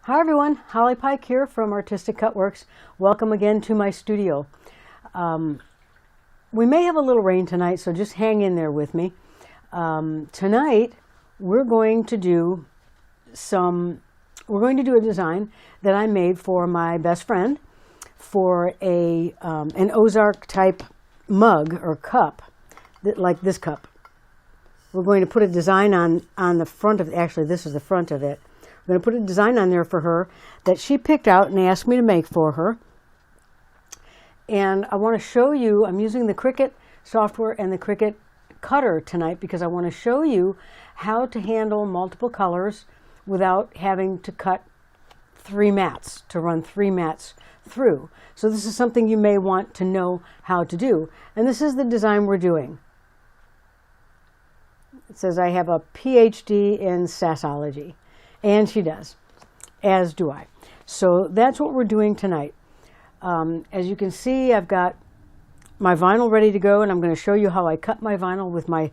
Hi everyone, Holly Pike here from Artistic Cutworks. Welcome again to my studio. We may have a little rain tonight, so just hang in there with me. Tonight we're going to do a design that I made for my best friend for an Ozark type mug or cup, like this cup. We're going to put a design on the front of, actually this is the front of it. I'm going to put a design on there for her that she picked out and asked me to make for her. And I want to show you, I'm using the Cricut software and the Cricut cutter tonight because I want to show you how to handle multiple colors without having to cut run three mats through. So this is something you may want to know how to do. And this is the design we're doing. It says I have a PhD in sassology. And she does, as do I. So that's what we're doing tonight. As you can see, I've got my vinyl ready to go, and I'm going to show you how I cut my vinyl with my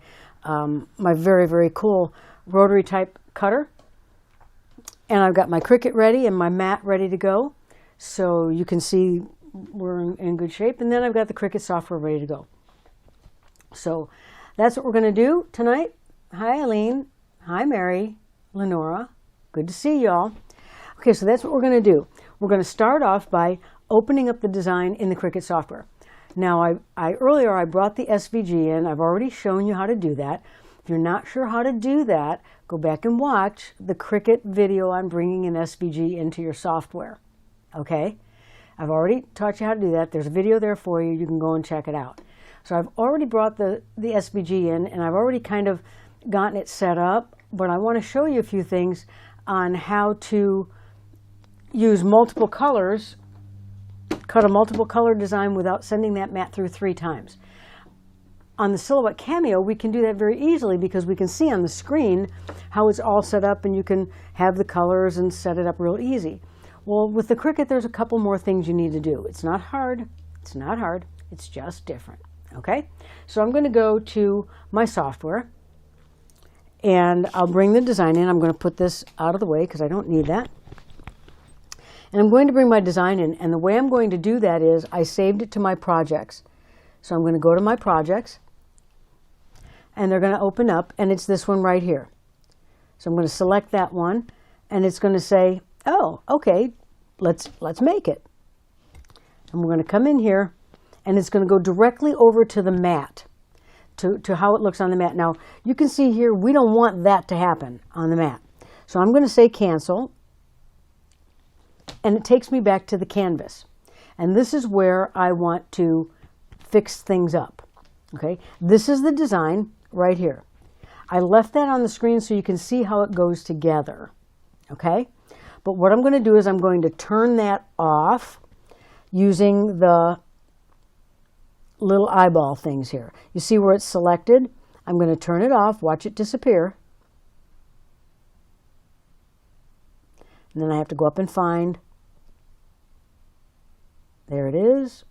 very, very cool rotary type cutter. And I've got my Cricut ready and my mat ready to go. So you can see we're in good shape. And then I've got the Cricut software ready to go. So that's what we're going to do tonight. Hi, Eileen. Hi, Mary. Lenora. Good to see y'all. Okay, so that's what we're going to do. We're going to start off by opening up the design in the Cricut software. Now, earlier I brought the SVG in. I've already shown you how to do that. If you're not sure how to do that, go back and watch the Cricut video on bringing an SVG into your software. Okay? I've already taught you how to do that. There's a video there for you. You can go and check it out. So I've already brought the SVG in, and I've already kind of gotten it set up, but I want to show you a few things on how to use multiple colors, cut a multiple color design without sending that mat through 3 times. On the Silhouette Cameo, we can do that very easily because we can see on the screen how it's all set up and you can have the colors and set it up real easy. Well, with the Cricut, there's a couple more things you need to do. It's not hard. It's not hard. It's just different. Okay? So I'm going to go to my software. And I'll bring the design in. I'm going to put this out of the way because I don't need that. And I'm going to bring my design in. And the way I'm going to do that is I saved it to my projects. So I'm going to go to my projects. And they're going to open up. And it's this one right here. So I'm going to select that one. And it's going to say, oh, okay, let's make it. And we're going to come in here. And it's going to go directly over to the mat. To how it looks on the mat. Now, you can see here, we don't want that to happen on the mat. So I'm going to say cancel, and it takes me back to the canvas. And this is where I want to fix things up. Okay, this is the design right here. I left that on the screen so you can see how it goes together. Okay, but what I'm going to do is I'm going to turn that off using the little eyeball things here. You see where it's selected? I'm going to turn it off, watch it disappear. And then I have to go up and find. There it is.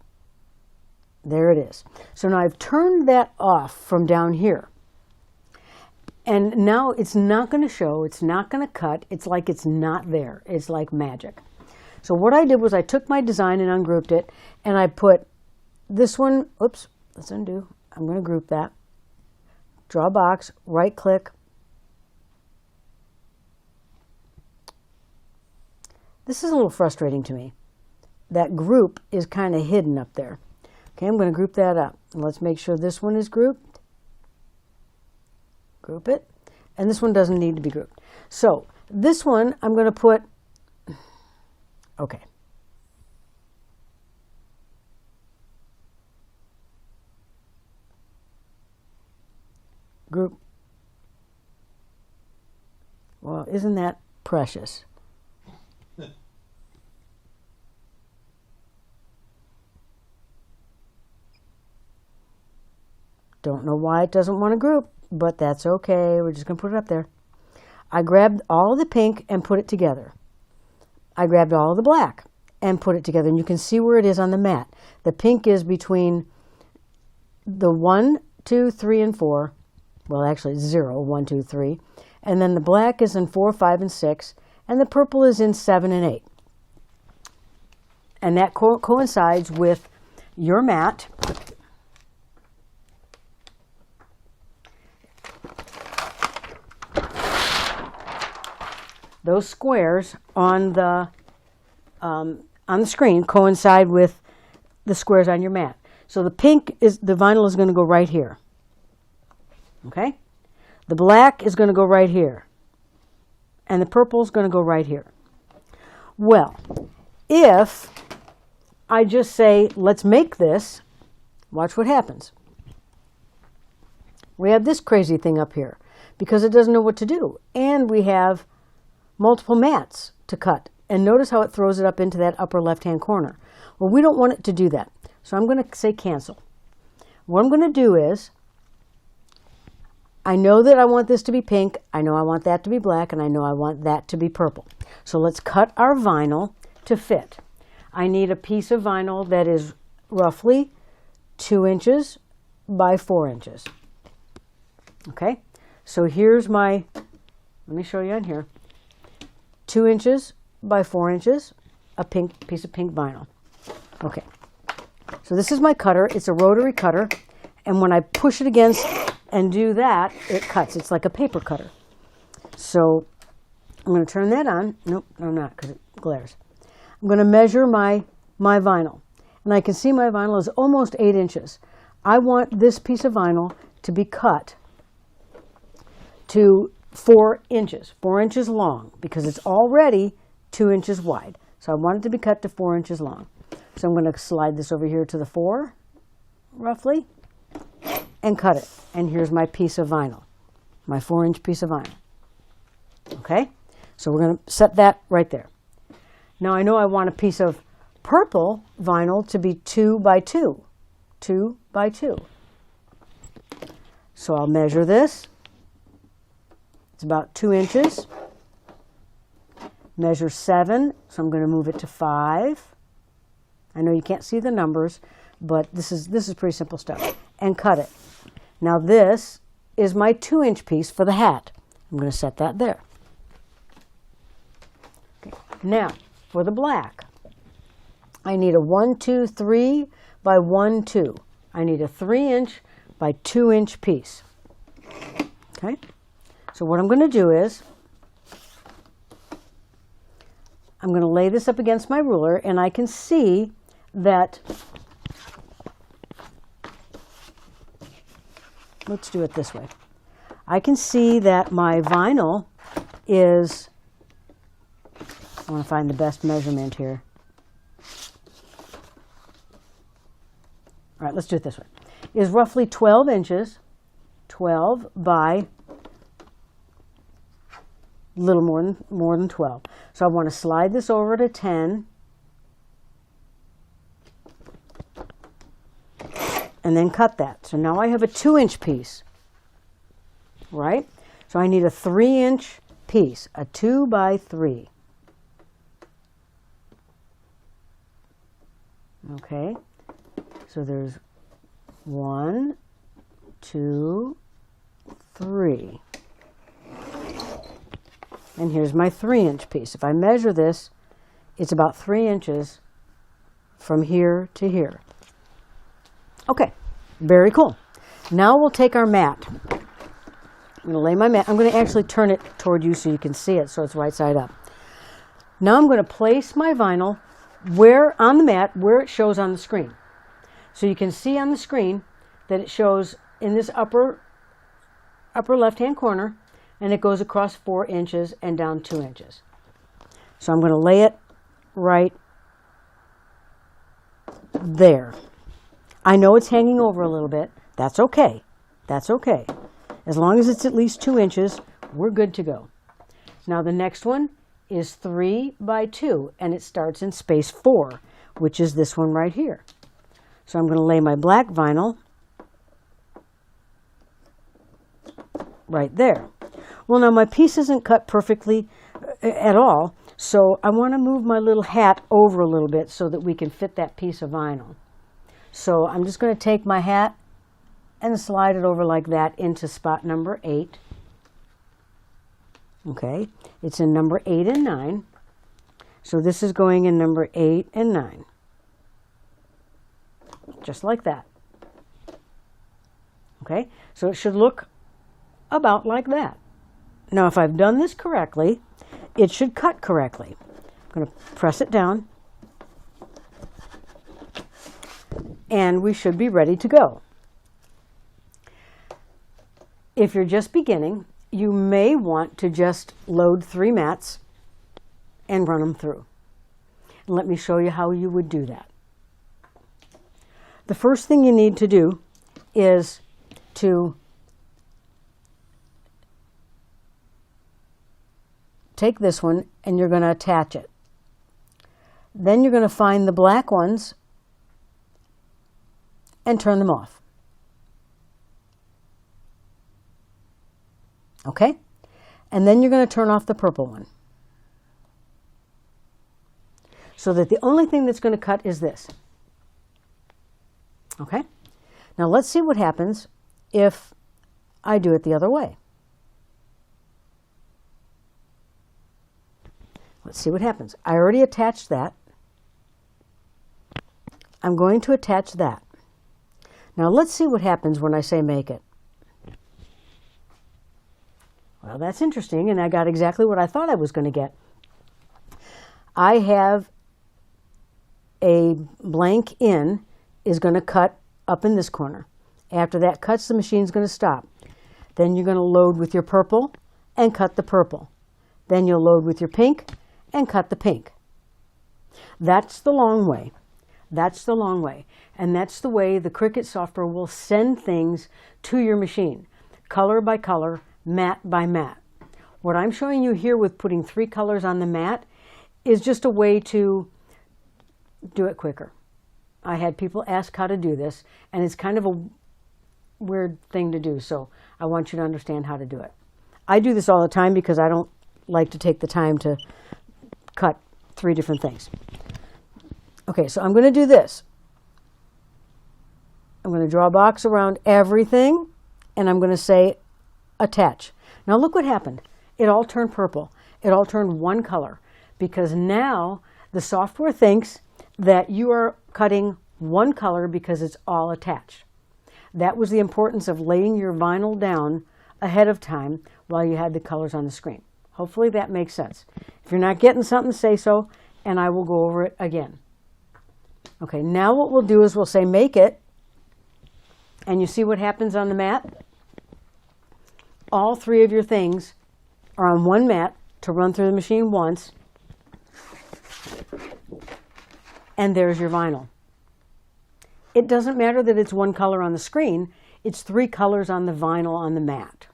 There it is. So now I've turned that off from down here. And now it's not going to show, it's not going to cut, it's like it's not there. It's like magic. So what I did was I took my design and ungrouped it, and I put this one, oops, let's undo. I'm going to group that. Draw a box, right click. This is a little frustrating to me. That group is kind of hidden up there. Okay, I'm going to group that up. And let's make sure this one is grouped. Group it. And this one doesn't need to be grouped. So this one, I'm going to put, okay. Group. Well, isn't that precious? Don't know why it doesn't want to group, but that's okay. We're just going to put it up there. I grabbed all the pink and put it together. I grabbed all the black and put it together. And you can see where it is on the mat. The pink is between the 1, 2, 3, and 4. Well, actually 0, 1, 2, 3. And then the black is in 4, 5, and 6. and the purple is in 7 and 8. And that coincides with your mat. Those squares on the screen coincide with the squares on your mat. So the vinyl is going to go right here. Okay? The black is going to go right here. And the purple is going to go right here. Well, if I just say, let's make this, watch what happens. We have this crazy thing up here because it doesn't know what to do. And we have multiple mats to cut. And notice how it throws it up into that upper left-hand corner. Well, we don't want it to do that. So I'm going to say cancel. What I'm going to do is, I know that I want this to be pink, I know I want that to be black, and I know I want that to be purple. So let's cut our vinyl to fit. I need a piece of vinyl that is roughly 2 inches by 4 inches. Okay, so here's my, let me show you on here, 2 inches by 4 inches, a pink piece of pink vinyl. Okay, so this is my cutter. It's a rotary cutter, and when I push it against and do that, it cuts. It's like a paper cutter. So I'm going to turn that on. Nope, I'm not, because it glares. I'm going to measure my vinyl, and I can see my vinyl is almost 8 inches. I want this piece of vinyl to be cut to 4 inches long, because it's already 2 inches wide. So I want it to be cut to 4 inches long. So I'm going to slide this over here to the 4, roughly, and cut it. And here's my piece of vinyl, my 4-inch piece of vinyl. Okay, so we're going to set that right there. Now I know I want a piece of purple vinyl to be 2 by 2, 2 by 2. So I'll measure this. It's about 2 inches. Measure 7, so I'm going to move it to 5. I know you can't see the numbers, but this is pretty simple stuff. And cut it. Now this is my 2-inch piece for the hat. I'm going to set that there. Okay. Now for the black, I need a 1, 2, 3 by 1, 2. I need a 3-inch by 2-inch piece. Okay. So what I'm going to do is, I'm going to lay this up against my ruler, and I can see that, let's do it this way. I can see that my vinyl is, I want to find the best measurement here. All right, let's do it this way. Is roughly 12 inches, 12 by a little more than 12. So I want to slide this over to 10 and then cut that. So now I have a 2-inch piece, right? So I need a 3-inch piece, a 2 by 3. Okay, so there's 1, 2, 3. And here's my 3-inch piece. If I measure this, it's about 3 inches from here to here. Okay, very cool. Now we'll take our mat. I'm going to lay my mat. I'm going to actually turn it toward you so you can see it, so it's right side up. Now I'm going to place my vinyl on the mat where it shows on the screen. So you can see on the screen that it shows in this upper left-hand corner, and it goes across 4 inches and down 2 inches. So I'm going to lay it right there. I know it's hanging over a little bit. That's okay. That's okay. As long as it's at least 2 inches, we're good to go. Now the next one is 3 by 2, and it starts in space 4, which is this one right here. So I'm going to lay my black vinyl right there. Well, now my piece isn't cut perfectly at all, so I want to move my little hat over a little bit so that we can fit that piece of vinyl. So I'm just going to take my hat and slide it over like that into spot number 8. Okay, it's in number 8 and 9. So this is going in number 8 and 9. Just like that. Okay, so it should look about like that. Now if I've done this correctly, it should cut correctly. I'm going to press it down. And we should be ready to go. If you're just beginning, you may want to just load 3 mats and run them through. And let me show you how you would do that. The first thing you need to do is to take this one and you're going to attach it. Then you're going to find the black ones and turn them off. Okay? And then you're going to turn off the purple one. So that the only thing that's going to cut is this. Okay? Now let's see what happens if I do it the other way. Let's see what happens. I already attached that. I'm going to attach that. Now let's see what happens when I say make it. Well, that's interesting, and I got exactly what I thought I was going to get. I have a blank in is going to cut up in this corner. After that cuts, the machine's going to stop. Then you're going to load with your purple and cut the purple. Then you'll load with your pink and cut the pink. That's the long way. That's the long way. And that's the way the Cricut software will send things to your machine, color by color, mat by mat. What I'm showing you here with putting 3 colors on the mat is just a way to do it quicker. I had people ask how to do this, and it's kind of a weird thing to do, so I want you to understand how to do it. I do this all the time because I don't like to take the time to cut 3 different things. Okay, so I'm going to do this. I'm going to draw a box around everything, and I'm going to say attach. Now look what happened. It all turned purple. It all turned one color because now the software thinks that you are cutting one color because it's all attached. That was the importance of laying your vinyl down ahead of time while you had the colors on the screen. Hopefully that makes sense. If you're not getting something, say so, and I will go over it again. Okay, now what we'll do is we'll say make it, and you see what happens on the mat? All 3 of your things are on one mat to run through the machine once, and there's your vinyl. It doesn't matter that it's one color on the screen, it's 3 colors on the vinyl on the mat.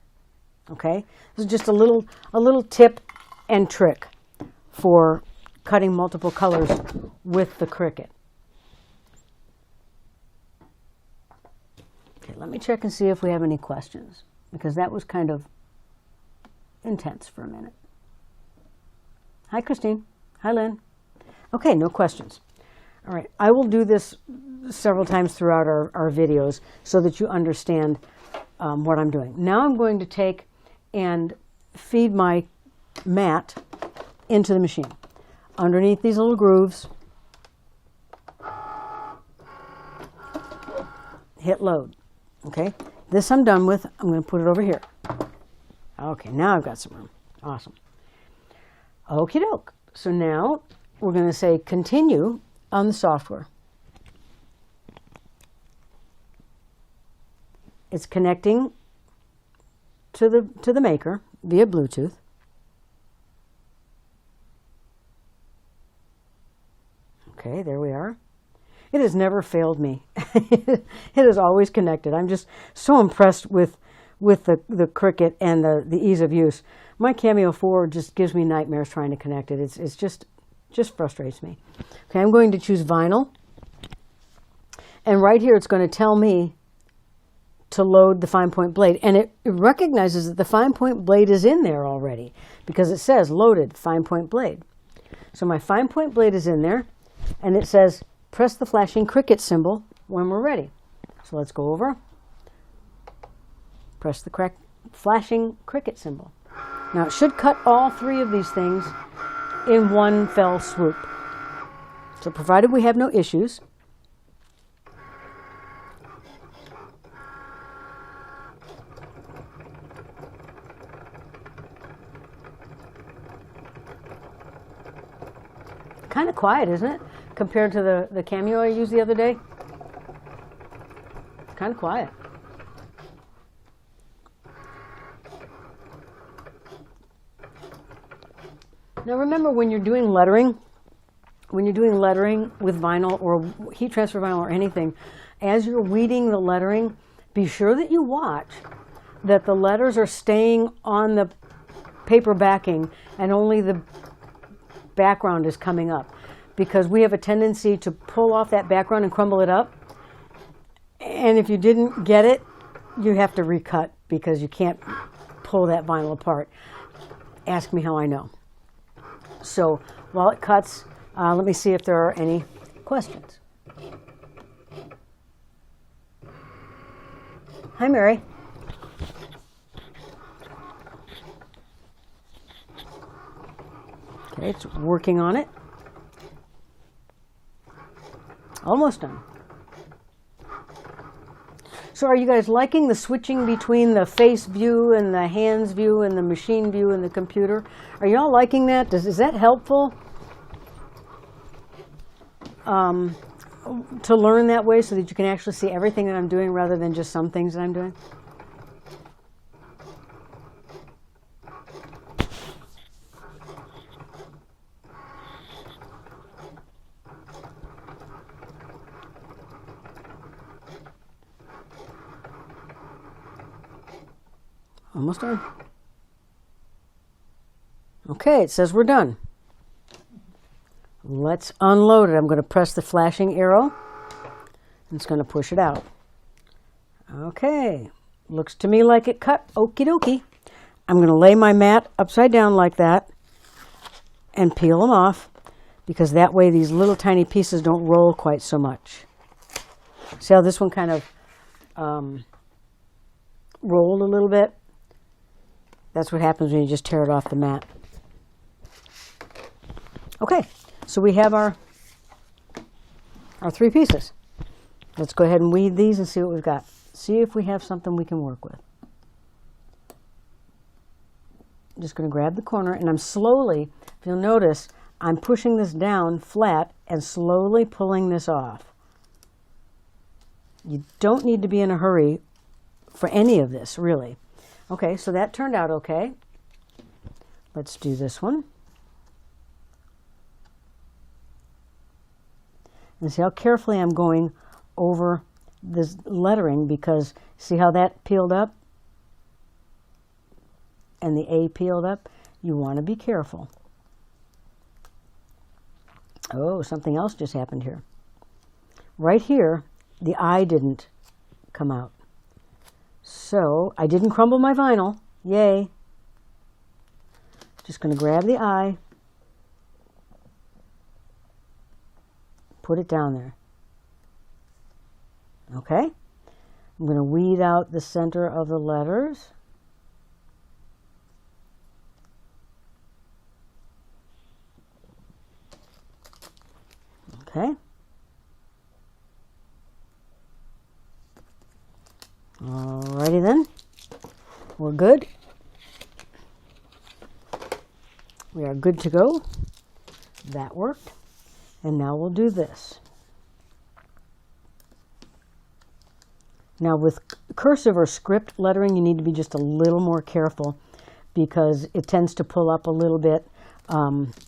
Okay? This is just a little tip and trick for cutting multiple colors with the Cricut. Okay, let me check and see if we have any questions, because that was kind of intense for a minute. Hi, Christine. Hi, Lynn. Okay, no questions. All right, I will do this several times throughout our videos so that you understand what I'm doing. Now I'm going to take and feed my mat into the machine. Underneath these little grooves, hit load. Okay, this I'm done with. I'm going to put it over here. Okay, now I've got some room. Awesome. Okie doke. So now we're going to say continue on the software. It's connecting to the maker via Bluetooth. Okay, there we are. It has never failed me. It is always connected. I'm just so impressed with the Cricut and the ease of use. My Cameo 4 just gives me nightmares trying to connect it. It's just frustrates me. Okay, I'm going to choose vinyl. And right here it's going to tell me to load the fine point blade. And it recognizes that the fine point blade is in there already because it says loaded fine point blade. So my fine point blade is in there, and it says press the flashing Cricut symbol when we're ready. So let's go over, press the flashing Cricut symbol. Now it should cut all three of these things in one fell swoop. So provided we have no issues. Kind of quiet, isn't it? Compared to the Cameo I used the other day. Kind of quiet. Now remember, when you're doing lettering with vinyl or heat transfer vinyl or anything, as you're weeding the lettering, be sure that you watch that the letters are staying on the paper backing and only the background is coming up, because we have a tendency to pull off that background and crumble it up. And if you didn't get it, you have to recut because you can't pull that vinyl apart. Ask me how I know. So while it cuts, let me see if there are any questions. Hi, Mary. Okay, it's working on it. Almost done. So are you guys liking the switching between the face view and the hands view and the machine view and the computer? Are y'all liking that? Is that helpful to learn that way so that you can actually see everything that I'm doing rather than just some things that I'm doing? Almost done. Okay, it says we're done. Let's unload it. I'm going to press the flashing arrow, and it's going to push it out. Okay, looks to me like it cut. Okie dokie. I'm going to lay my mat upside down like that and peel them off, because that way these little tiny pieces don't roll quite so much. See how this one kind of rolled a little bit? That's what happens when you just tear it off the mat. Okay, so we have our three pieces. Let's go ahead and weed these and see what we've got. See if we have something we can work with. I'm just going to grab the corner, and I'm slowly, if you'll notice, I'm pushing this down flat and slowly pulling this off. You don't need to be in a hurry for any of this, really. Okay, so that turned out okay. Let's do this one. And see how carefully I'm going over this lettering, because see how that peeled up and the A peeled up? You want to be careful. Oh, something else just happened here. Right here, the I didn't come out. So I didn't crumble my vinyl. Yay. Just going to grab the I, put it down there. Okay. I'm going to weed out the center of the letters. Okay. Alrighty then. We're good. We are good to go. That worked. And now we'll do this. Now with cursive or script lettering, you need to be just a little more careful, because it tends to pull up a little bit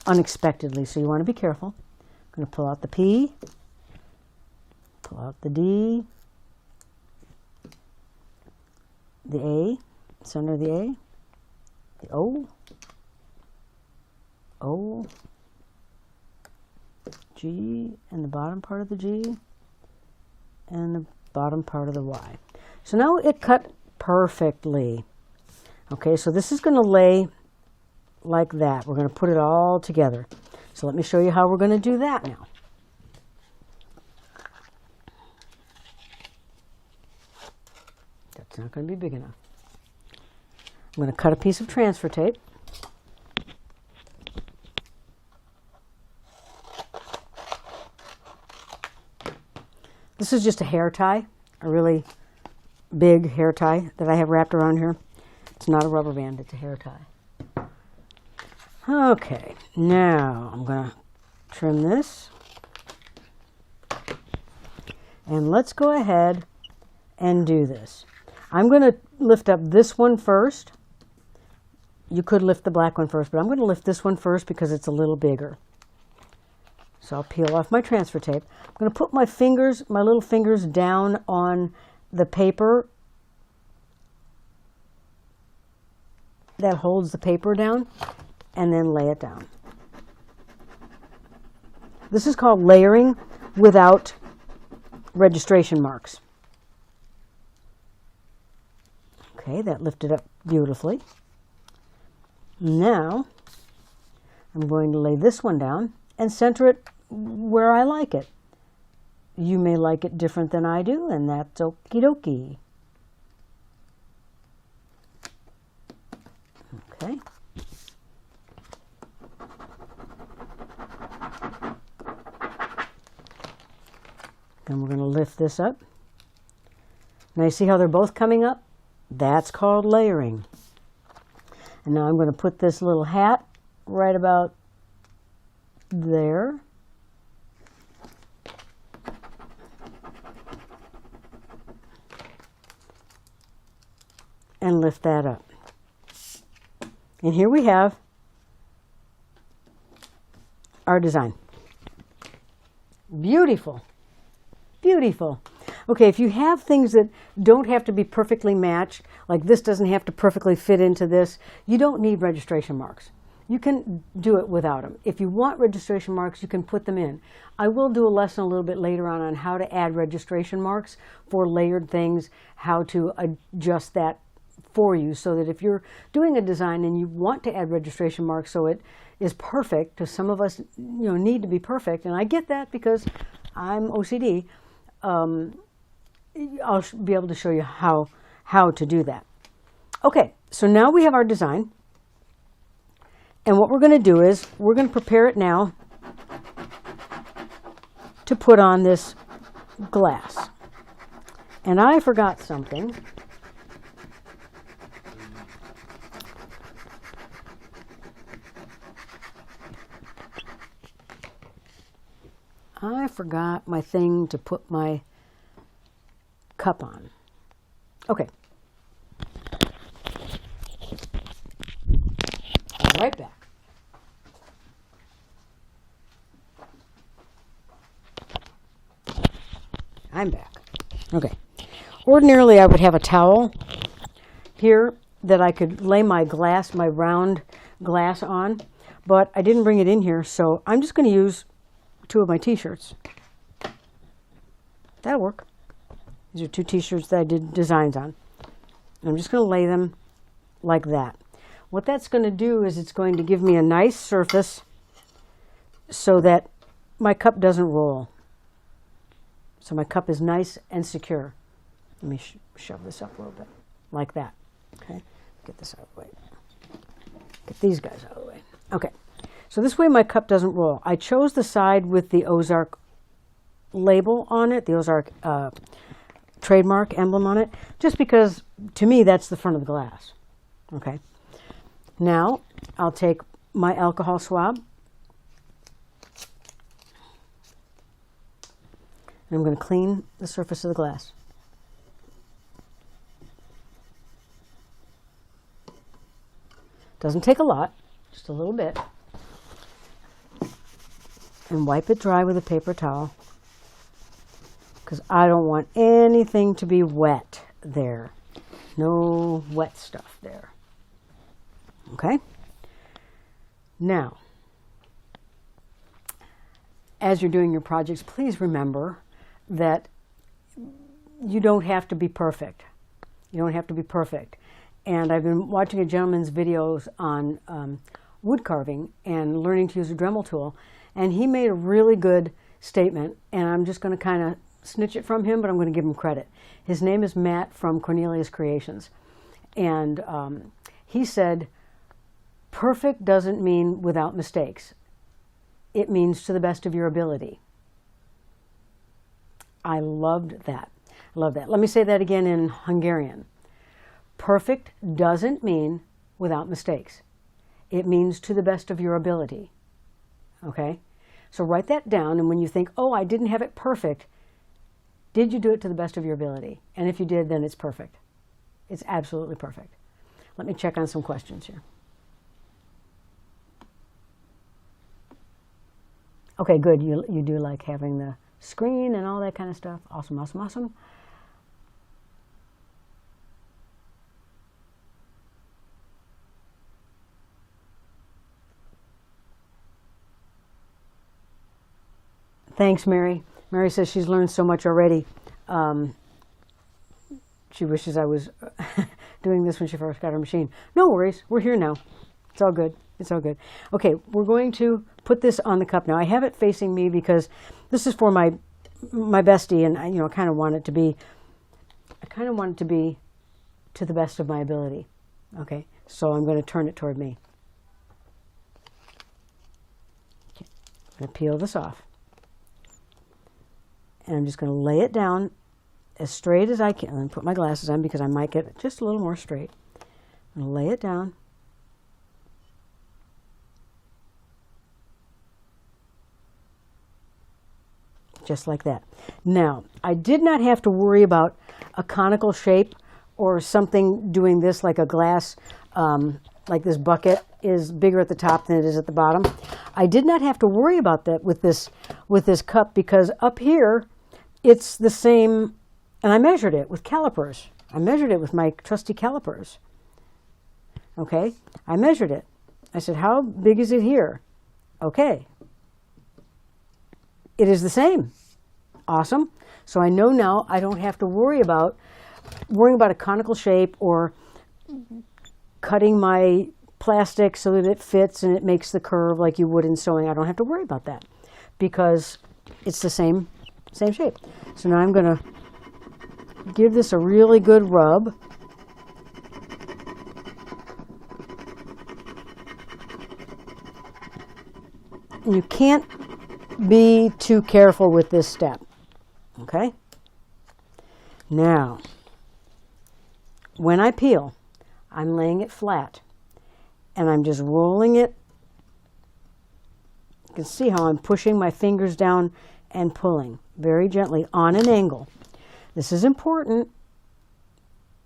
unexpectedly. So you want to be careful. I'm going to pull out the P, pull out the D, the A, center of the A, the O, O, G, and the bottom part of the G, and the bottom part of the Y. So now it cut perfectly. Okay, so this is going to lay like that. We're going to put it all together. So let me show you how we're going to do that now. That's not going to be big enough. I'm going to cut a piece of transfer tape. This is just a hair tie, a really big hair tie that I have wrapped around here. It's not a rubber band, it's a hair tie. Okay, now I'm going to trim this. And let's go ahead and do this. I'm going to lift up this one first. You could lift the black one first, but I'm going to lift this one first because it's a little bigger. So I'll peel off my transfer tape. I'm going to put my fingers, my little fingers down on the paper that holds the paper down and then lay it down. This is called layering without registration marks. Okay, that lifted up beautifully. Now I'm going to lay this one down and center it where I like it. You may like it different than I do, and that's okie dokie. Okay. Then we're going to lift this up. Now you see how they're both coming up? That's called layering. And now I'm going to put this little hat right about there. And lift that up. And here we have our design. Beautiful. Beautiful. Okay, if you have things that don't have to be perfectly matched, like this doesn't have to perfectly fit into this, you don't need registration marks. You can do it without them. If you want registration marks, you can put them in. I will do a lesson a little bit later on how to add registration marks for layered things, how to adjust that for you, so that if you're doing a design and you want to add registration marks so it is perfect, because some of us need to be perfect, and I get that because I'm OCD, I'll be able to show you how to do that. Okay, so now we have our design, and what we're going to do is we're going to prepare it now to put on this glass. And I forgot something. I forgot my thing to put my cup on. Okay. I'll be right back. I'm back. Okay. Ordinarily, I would have a towel here that I could lay my glass, my round glass on, but I didn't bring it in here, so I'm just going to use 2 of my t-shirts. That'll work. These are 2 t-shirts that I did designs on. I'm just going to lay them like that. What that's going to do is it's going to give me a nice surface so that my cup doesn't roll. So my cup is nice and secure. Let me shove this up a little bit, like that. Okay, get this out of the way. Get these guys out of the way. Okay, so this way my cup doesn't roll. I chose the side with the Ozark label on it, the Ozark trademark emblem on it, just because to me that's the front of the glass. Okay, now I'll take my alcohol swab. And I'm going to clean the surface of the glass. Doesn't take a lot, just a little bit. And wipe it dry with a paper towel, because I don't want anything to be wet there. No wet stuff there. Okay? Now, as you're doing your projects, please remember that you don't have to be perfect. You don't have to be perfect. And I've been watching a gentleman's videos on wood carving and learning to use a Dremel tool, and he made a really good statement, and I'm just going to kind of snitch it from him, but I'm going to give him credit. His name is Matt from Cornelius Creations, and he said, perfect doesn't mean without mistakes. It means to the best of your ability. I loved that. I love that. Let me say that again in Hungarian. Perfect doesn't mean without mistakes. It means to the best of your ability. Okay? So write that down, and when you think, oh, I didn't have it perfect, did you do it to the best of your ability? And if you did, then it's perfect. It's absolutely perfect. Let me check on some questions here. Okay, good. You do like having the screen and all that kind of stuff. Awesome, awesome, awesome. Thanks, Mary. Mary says she's learned so much already. She wishes I was doing this when she first got her machine. No worries. We're here now. It's all good. It's all good. Okay, we're going to put this on the cup now. I have it facing me because this is for my bestie, and I kind of want it to be to the best of my ability. Okay, so I'm going to turn it toward me. Okay. I'm going to peel this off. And I'm just going to lay it down as straight as I can. And put my glasses on because I might get just a little more straight. I'm going to lay it down. Just like that. Now, I did not have to worry about a conical shape or something doing this like a glass, like this bucket is bigger at the top than it is at the bottom. I did not have to worry about that with this cup because up here it's the same, and I measured it with calipers. I measured it with my trusty calipers. Okay, I measured it. I said, how big is it here? Okay. It is the same. Awesome. So I know now I don't have to worrying about a conical shape or cutting my plastic so that it fits and it makes the curve like you would in sewing. I don't have to worry about that because it's the same shape. So now I'm going to give this a really good rub. And you can't be too careful with this step. Okay? Now, when I peel, I'm laying it flat and I'm just rolling it. You can see how I'm pushing my fingers down and pulling very gently on an angle. This is important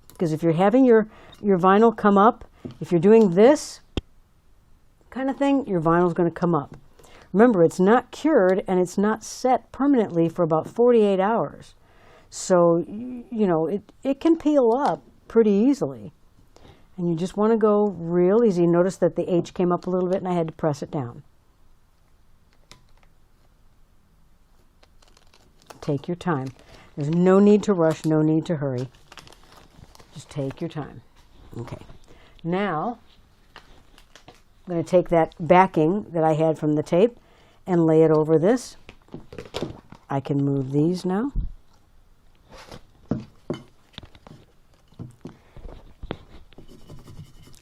because if you're having your vinyl come up, if you're doing this kind of thing, your vinyl is going to come up. Remember, it's not cured and it's not set permanently for about 48 hours. So, it can peel up pretty easily. And you just want to go real easy. Notice that the H came up a little bit and I had to press it down. Take your time. There's no need to rush, no need to hurry. Just take your time. Okay. Now, I'm going to take that backing that I had from the tape and lay it over this. I can move these now.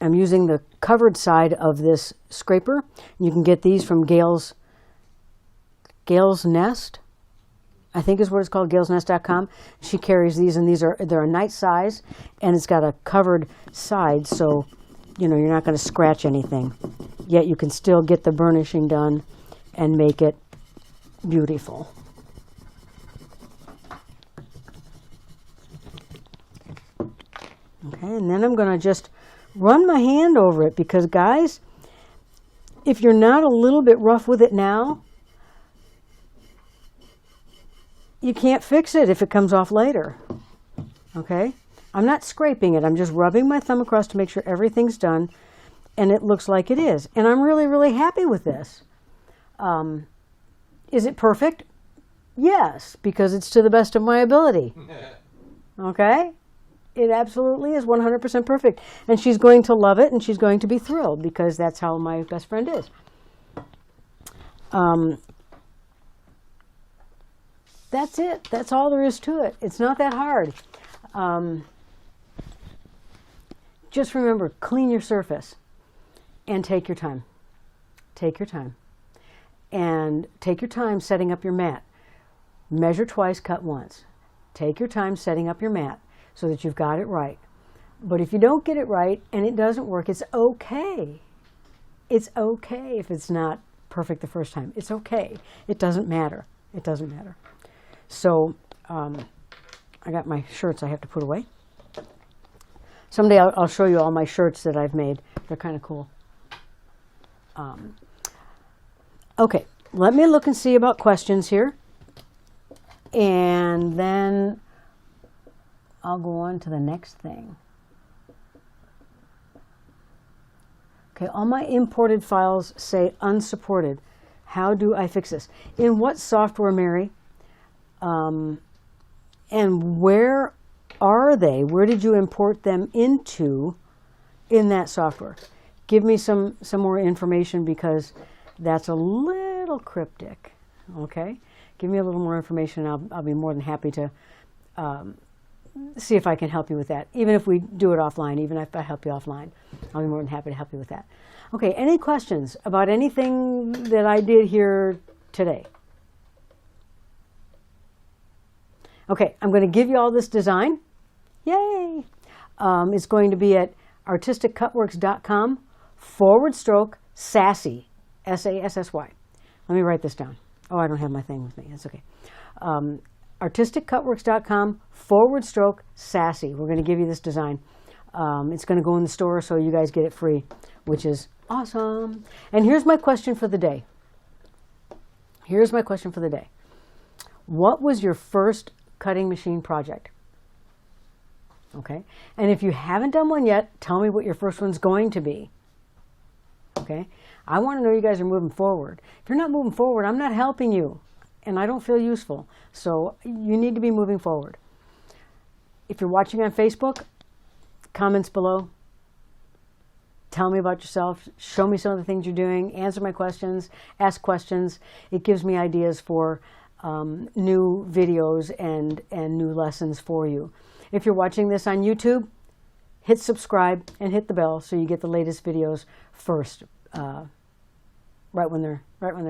I'm using the covered side of this scraper. You can get these from Gail's Nest, I think is what it's called, gailsnest.com. She carries these, and they're a nice size, and it's got a covered side, so you're not going to scratch anything. Yet you can still get the burnishing done and make it beautiful. Okay, and then I'm going to just run my hand over it because, guys, if you're not a little bit rough with it now, you can't fix it if it comes off later. Okay? I'm not scraping it. I'm just rubbing my thumb across to make sure everything's done, and it looks like it is. And I'm really, really happy with this. Is it perfect? Yes, because it's to the best of my ability. Okay? It absolutely is 100% perfect. And she's going to love it, and she's going to be thrilled because that's how my best friend is. That's it. That's all there is to it. It's not that hard. Just remember, clean your surface and take your time. Take your time. And take your time setting up your mat. Measure twice, cut once. Take your time setting up your mat so that you've got it right. But if you don't get it right and it doesn't work, it's okay. It's okay if it's not perfect the first time. It's okay. It doesn't matter. It doesn't matter. So I got my shirts I have to put away. Someday I'll show you all my shirts that I've made. They're kind of cool. Okay, let me look and see about questions here. And then I'll go on to the next thing. Okay, all my imported files say unsupported. How do I fix this? In what software, Mary? And where are they? Where did you import them into in that software? Give me some more information, because that's a little cryptic. Okay? Give me a little more information and I'll be more than happy to see if I can help you with that. Even if we do it offline, even if I help you offline, I'll be more than happy to help you with that. Okay, any questions about anything that I did here today? Okay, I'm going to give you all this design. Yay! It's going to be at artisticcutworks.com/sassy, SASSY. Let me write this down. Oh, I don't have my thing with me. That's okay. artisticcutworks.com/sassy. We're going to give you this design. It's going to go in the store, so you guys get it free, which is awesome. And here's my question for the day. Here's my question for the day. What was your first cutting machine project? Okay. And if you haven't done one yet, tell me what your first one's going to be. Okay. I want to know you guys are moving forward. If you're not moving forward, I'm not helping you, and I don't feel useful. So you need to be moving forward. If you're watching on Facebook, comments below. Tell me about yourself. Show me some of the things you're doing. Answer my questions. Ask questions. It gives me ideas for new videos and new lessons for you. If you're watching this on YouTube, hit subscribe and hit the bell so you get the latest videos first, right when they're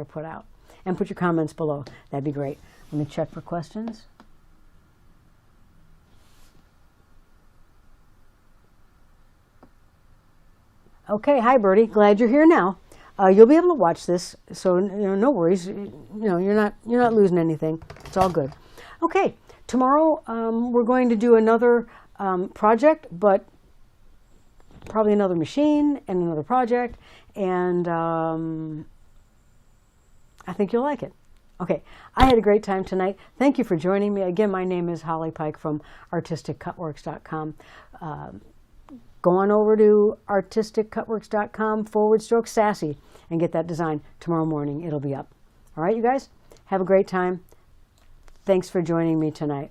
put out. And put your comments below. That'd be great. Let me check for questions. Okay, hi Bertie. Glad you're here now. You'll be able to watch this, so no worries. You're not losing anything. It's all good. Okay, tomorrow we're going to do another project, but probably another machine and another project, and I think you'll like it. Okay, I had a great time tonight. Thank you for joining me. Again, my name is Holly Pike from artisticcutworks.com. Go on over to artisticcutworks.com/sassy and get that design tomorrow morning. It'll be up. All right, you guys, have a great time. Thanks for joining me tonight.